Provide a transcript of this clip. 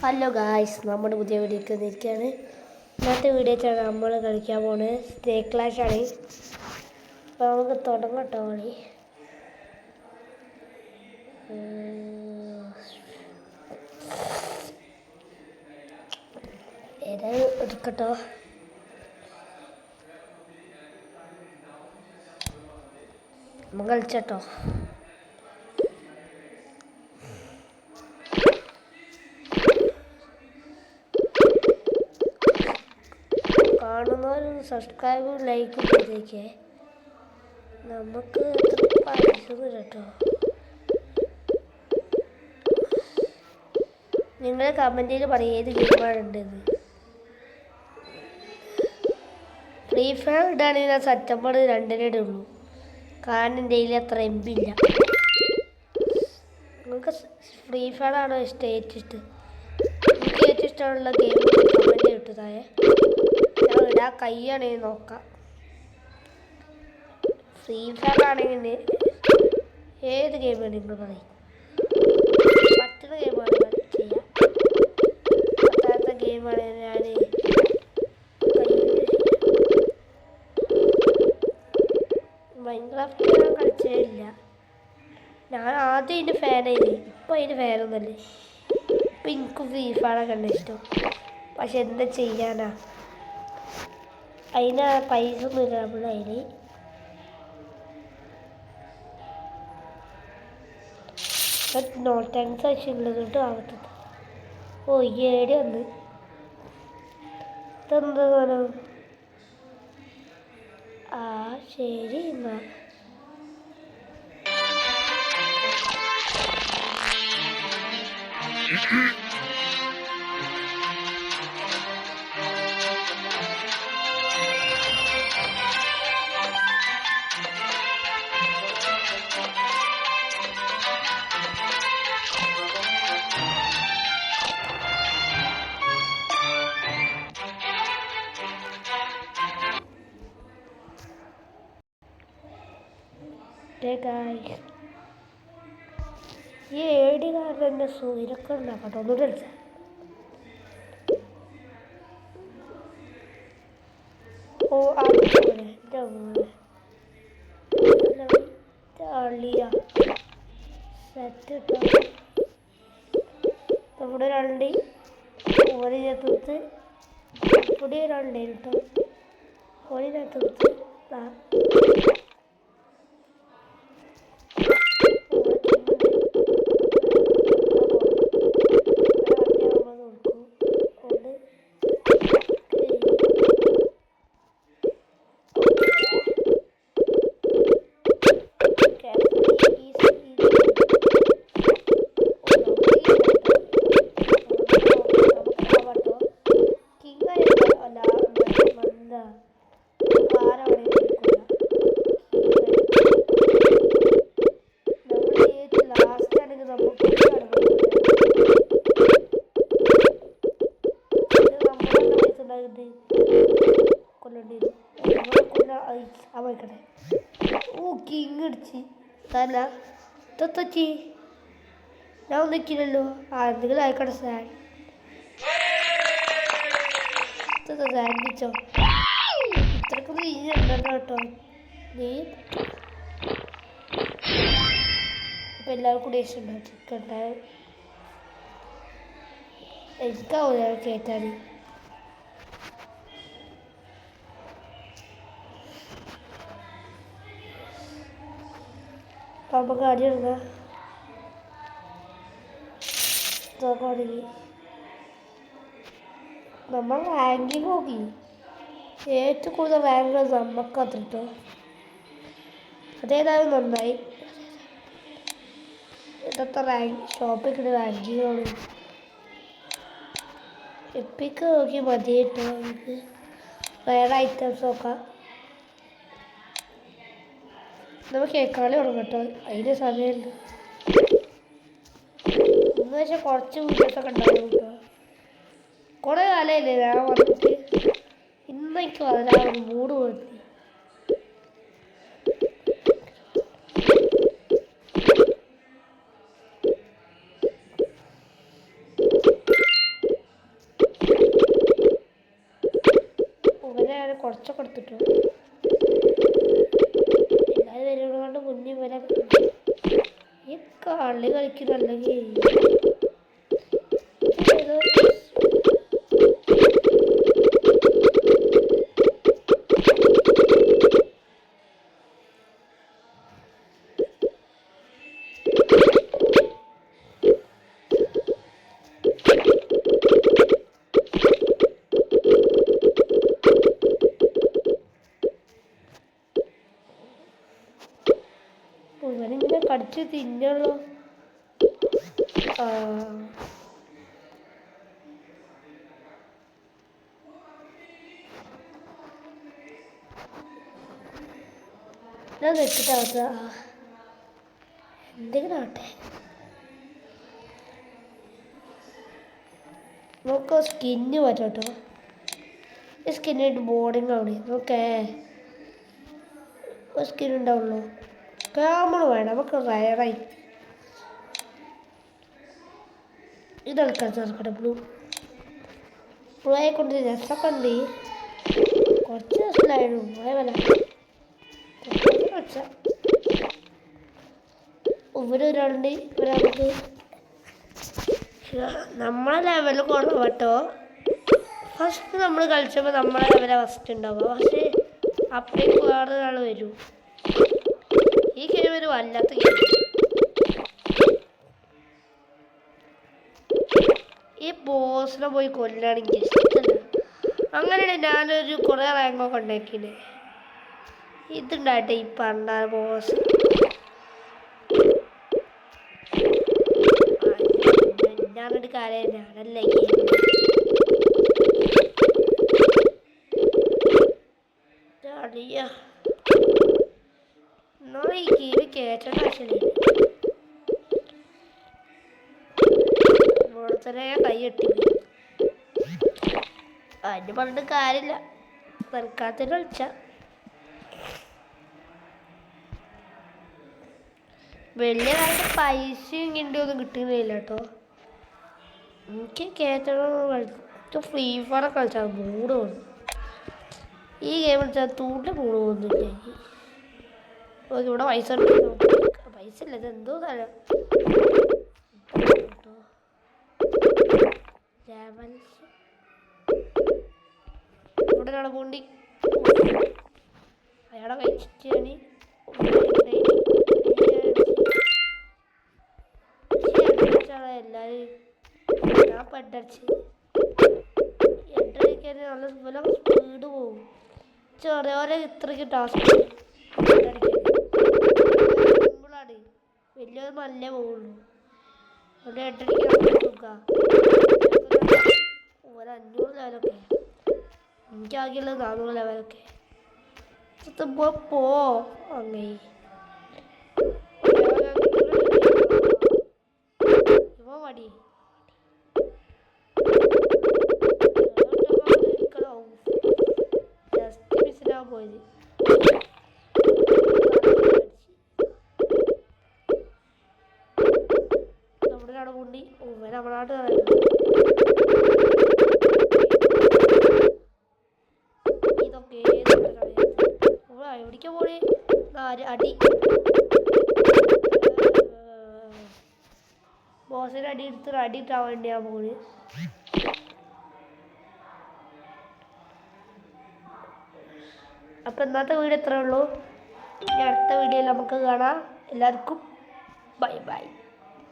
Hello guys, നമ്മുടെ പുതിയ വീഡിയോക്ക് നിൽക്കുകയാണ്. ഇന്നത്തെ വീഡിയോച്ചാണ് നമ്മൾ കളിക്കാൻ പോകുന്നത്. സ്നേക്ക് ക്ലാഷ് ആണ്. അപ്പോൾ നമുക്ക് തുടങ്ങട്ടോ കളി. ഏതായാലും എടുക്കട്ടോ. നമ്മൾ കളിച്ചട്ടോ. കാണുന്നവരും സബ്സ്ക്രൈബും ലൈക്കും ചെയ്തേക്കേ. നമുക്ക് അത്ര പൈസ കേട്ടോ. നിങ്ങൾ കമൻറ്റിൽ പറയും ഏത് ഗെയിമാണ് ഉണ്ടെന്ന്. ഫ്രീ ഫയർ ഇടുകയാണെങ്കിൽ ഞാൻ സെപ്റ്റംബർ 2 ഇടുള്ളൂ. കാരണം എൻ്റെ കയ്യിൽ അത്ര എം ബി ഇല്ല. നിങ്ങൾക്ക് ഫ്രീ ഫയർ ആണോ ഏറ്റവും ഇഷ്ടം? എനിക്ക് ഏറ്റവും ഇഷ്ടമുള്ള ഗെയിം കമൻറ്റ് കിട്ടുന്നതായേ. ഞാൻ ഇടാൻ കൈയാണെങ്കിൽ നോക്കാം. ഫ്രീ ഫയർ ആണെങ്കിൽ ഏത് ഗെയിമാണ് നിങ്ങൾ പറയും. മറ്റുള്ള ഗെയിമാണ് ചെയ്യാം. പറ്റാത്ത ഗെയിമാണ് ഞാൻ മൈൻക്രാഫ്റ്റ് ഞാൻ കളിച്ചില്ല. ഞാൻ ആദ്യം അതിൻ്റെ ഫാനായിരുന്നു. ഇപ്പം അതിൻ്റെ ഫാനൊന്നുമല്ലേ. ഇപ്പം എനിക്ക് ഫ്രീ ഫയറൊക്കെ ഉണ്ട് ഇഷ്ടം. പക്ഷെ എന്താ ചെയ്യാനാ, അതിന് പൈസ ഒന്നും ഇല്ല നമ്മളതിന്. No thanks ആവശ്യമുള്ളതുകൊണ്ട് ആവത്തത്. ഓ ഏടി വന്ന് ഇതെന്താ സാധനം? ആ ശരി എന്നാ. ഈ ഏടി കാരണം എൻ്റെ സൂര്യൊക്കെ ഉണ്ടാക്കട്ടെ. ഒന്നും കളിച്ച ഓ അതുപോലെ എൻ്റെ അളിയ സെറ്റ് ഇട്ടോ. നമ്മുടെ ഒരാളുടെ ഓരിനകത്ത് പൊടി ഒരാളുടെ കേട്ടോ. ഓരിനകത്ത് അവയ്ക്കട്ടെ. ഓ കിങ് അടിച്ച് തല തൊച്ചി. ഞാൻ ഒന്നിക്കില്ലല്ലോ. എന്തെങ്കിലും ആയിക്കോട്ടെ. സാൻഡ്വിച്ചോ ഇത്രക്കൊന്നും ഈ ഉണ്ടല്ലോ കേട്ടോ. നീ ഇപ്പം എല്ലാവർക്കും കൂടി ഇഷ്ടമുണ്ടാവും ചിക്കൻ ഉണ്ടാവും. എനിക്കാവില്ല കയറ്റാൻ. നമുക്ക് കാര്യം എടുക്കാം. തുടങ്ങി നമ്മൾ റാങ്കിങ് നോക്കി. ഏറ്റവും കൂടുതൽ റാങ്ക് നമുക്കത്തിട്ടോ. അതേതായാലും നന്നായി. ഇതൊക്കെ റാങ്ക് ഷോപ്പിൽ റാങ്കിങ്ങാണ്. എപ്പിക്ക് നോക്കി മതി കേട്ടോ. നമുക്ക് വേറെ ഐറ്റംസ് നോക്കാം. നമുക്ക് കേൾക്കാളി തുടങ്ങട്ടോ. അതിൻ്റെ സമയമുണ്ട്. എന്ന് വെച്ചാൽ കുറച്ച് വീഡിയോസൊക്കെ ഉണ്ടാവും കേട്ടോ. കുറേ കാലമല്ലേ ഞാൻ വന്നിട്ട്. ഇന്നെനിക്ക് വരാൻ മൂഡ് പോയി. കുറച്ചൊക്കെ എടുത്തിട്ടു. എല്ലാവരും വരുന്നത് കൊണ്ട് മുന്നിൽ വരാൻ ഈ കളി കളിക്കുന്നല്ലെങ്കിൽ ഇവനിങ്ങനെ കടിച്ച് തിന്നുള്ളൂ. ഞാൻ വെച്ചിട്ടാവത്ത എന്തെങ്കിലും ആവട്ടെ. നമുക്ക് സ്കിന്ന് പറ്റട്ടോ. ഈ സ്കിന്നായിട്ട് ബോർഡിങ് ആണ്. ഓക്കെ സ്കിൻ ഉണ്ടാവുള്ളൂ. ക്യാമറ വേണം നമുക്ക്. റയറായി ഇതെടുക്കാൻ ചേർക്കട്ടെ. ബ്ലൂ കൊണ്ട് രസമൊക്കെ ഉണ്ട്. കുറച്ച് രസമായിരുന്നു. അതേപോലെ ഇവരൊരാളുണ്ട്. ഇവരവർക്ക് നമ്മളെ ലെവൽ കുറവട്ടോ. ഫസ്റ്റ് നമ്മൾ കളിച്ചപ്പോൾ നമ്മളെ ലെവലെ ഫസ്റ്റ് ഉണ്ടാവുക. പക്ഷേ അപ്പോഴേക്ക് വേറൊരാൾ വരും. ഈ ഗെയിം ഒരു വല്ലാത്ത ഗെയിം. ഈ ബോസിനെ പോയി കൊല്ലാണെങ്കിൽ ഇഷ്ടമല്ല. അങ്ങനെയാണ് ഞാനൊരു കുറേ റാങ്കൊക്കെ ഉണ്ടാക്കിയത്. ഇതുണ്ടായിട്ട് ഈ പറഞ്ഞ ബോസ് ഞാനൊരു കാര്യം ഞാനല്ലേ അറിയ എന്നാൽ ഈ ഗെയിം കേറ്റേണ്ട ആവശ്യമില്ല. ഇവിടെ തന്നെ കൈ കെട്ടി അതിന് പറഞ്ഞിട്ട് കാര്യമില്ല. തൽക്കാലത്തിന് കളിച്ച വലിയ കാലത്ത് പൈസയും കിണ്ടിയൊന്നും കിട്ടുന്നില്ല കേട്ടോ. എനിക്ക് കേറ്റണം കളിച്ച് ഫ്രീ ഫയർ കളിച്ചാൽ മൂട് വന്നു. ഈ ഗെയിം കളിച്ചാൽ തൂണ്ട് മൂട് പോകുന്നില്ല. ഓക്കെ ഇവിടെ പൈസ പൈസ ഇല്ല. ഇതെന്തോ സ്ഥലം ഇവിടെ ഒരാളെ പൂണ്ടി അയാളെ കഴിച്ചിട്ടാണ് എല്ലാവരും. ഞാൻ പെട്ടടിച്ച് എട്ടടിക്കാൻ നല്ല പോലെ സ്പീഡ് പോകും. ചെറിയോരെ ഇത്രയ്ക്ക് ടാസ്ക് സിമ്പിളാണ്. വലിയൊരു നല്ല പോകുള്ളൂ. ഒരു എട്ടടിക്കാൻ സുഖം. ഒരു 500 ലെവലൊക്കെ. എനിക്കാകെയുള്ളത് 400 ലെവലൊക്കെ. പോ അങ്ങനെ ഇവ മടി ജസ്റ്റ് മിസ്സിനാ പോയത്. നമ്മുടെ നാട് കൂണ്ടി നമ്മുടെ നാട് ഇതൊക്കെ എവിടേക്കാ പോണേ? അടി ബോസിന് അടി എടുത്ത് അടി ഇട്ടാൻ വേണ്ടിയാ പോണ്. അപ്പം ഇന്നത്തെ വീഡിയോ ഇത്രേ ഉള്ളൂ. ഇനി അടുത്ത വീഡിയോയിൽ നമുക്ക് കാണാം. എല്ലാവർക്കും ബൈ ബൈ.